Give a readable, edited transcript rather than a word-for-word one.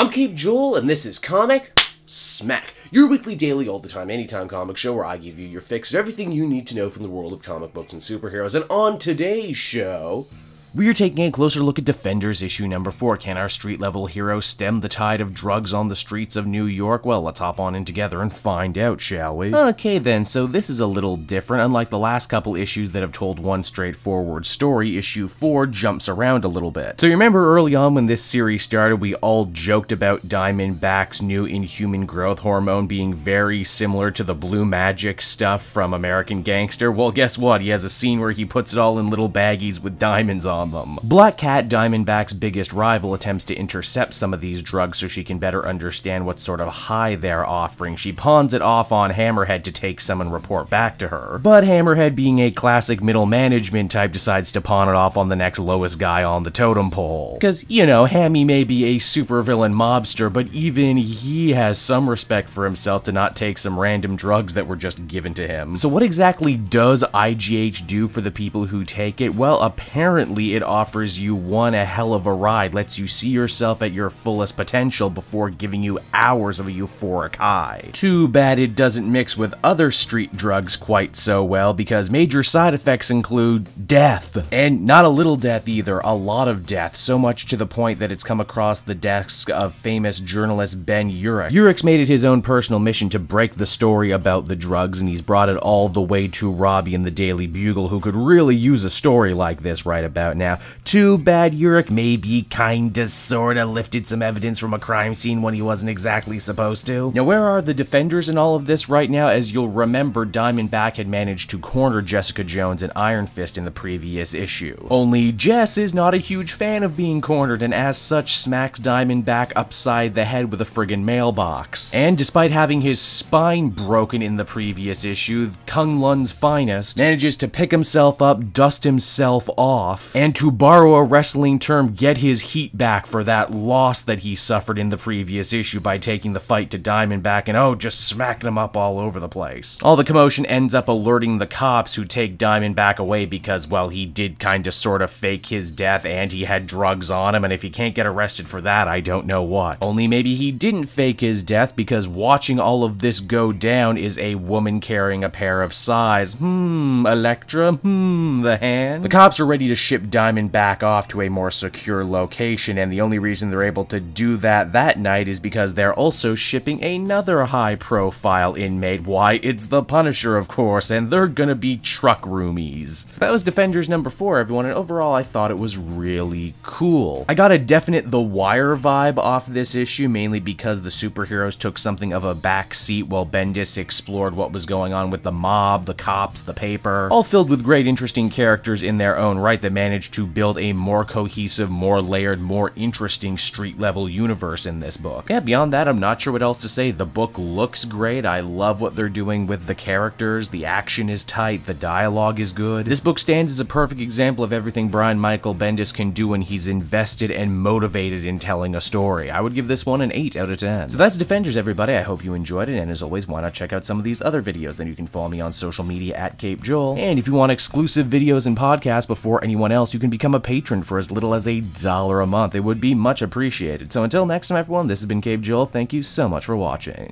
I'm Cape Joel, and this is Comic Smack, your weekly, daily, all the time, anytime comic show where I give you your fix of everything you need to know from the world of comic books and superheroes. And on today's show, we are taking a closer look at Defenders issue number 4. Can our street-level hero stem the tide of drugs on the streets of New York? Well, let's hop on in together and find out, shall we? Okay then, so this is a little different. Unlike the last couple issues that have told one straightforward story, issue 4 jumps around a little bit. So you remember early on when this series started, we all joked about Diamondback's new inhuman growth hormone being very similar to the blue magic stuff from American Gangster? Well, guess what? He has a scene where he puts it all in little baggies with diamonds on them. Black Cat, Diamondback's biggest rival, attempts to intercept some of these drugs so she can better understand what sort of high they're offering. She pawns it off on Hammerhead to take some and report back to her. But Hammerhead, being a classic middle management type, decides to pawn it off on the next lowest guy on the totem pole. Because, you know, Hammy may be a supervillain mobster, but even he has some respect for himself to not take some random drugs that were just given to him. So what exactly does IGH do for the people who take it? Well, apparently it offers you a hell of a ride, lets you see yourself at your fullest potential before giving you hours of a euphoric high. Too bad it doesn't mix with other street drugs quite so well, because major side effects include death. And not a little death either, a lot of death, so much to the point that it's come across the desk of famous journalist Ben Urich. Urich's made it his own personal mission to break the story about the drugs, and he's brought it all the way to Robbie in the Daily Bugle, who could really use a story like this right about now. Too bad Urich maybe kinda sorta lifted some evidence from a crime scene when he wasn't exactly supposed to. Now, where are the Defenders in all of this right now? As you'll remember, Diamondback had managed to corner Jessica Jones and Iron Fist in the previous issue. Only Jess is not a huge fan of being cornered, and as such smacks Diamondback upside the head with a friggin' mailbox. And despite having his spine broken in the previous issue, Kung Lun's finest manages to pick himself up, dust himself off, and to borrow a wrestling term, get his heat back for that loss that he suffered in the previous issue by taking the fight to Diamondback and just smacking him up all over the place. All the commotion ends up alerting the cops, who take Diamondback away because, well, he did kinda sorta fake his death and he had drugs on him, and if he can't get arrested for that, I don't know what. Only maybe he didn't fake his death, because watching all of this go down is a woman carrying a pair of sais. Elektra? The hand? The cops are ready to ship Diamondback off to a more secure location, and the only reason they're able to do that night is because they're also shipping another high-profile inmate. Why, it's the Punisher, of course, and they're gonna be truck roomies. So that was Defenders number 4, everyone, and overall I thought it was really cool. I got a definite The Wire vibe off this issue, mainly because the superheroes took something of a back seat while Bendis explored what was going on with the mob, the cops, the paper, all filled with great interesting characters in their own right that managed to build a more cohesive, more layered, more interesting street-level universe in this book. Yeah, beyond that, I'm not sure what else to say. The book looks great. I love what they're doing with the characters. The action is tight. The dialogue is good. This book stands as a perfect example of everything Brian Michael Bendis can do when he's invested and motivated in telling a story. I would give this one an 8 out of 10. So that's Defenders, everybody. I hope you enjoyed it, and as always, why not check out some of these other videos? Then you can follow me on social media at Cape Joel. And if you want exclusive videos and podcasts before anyone else, you can become a patron for as little as $1 a month. It would be much appreciated. So until next time, everyone, this has been Cape Joel. Thank you so much for watching.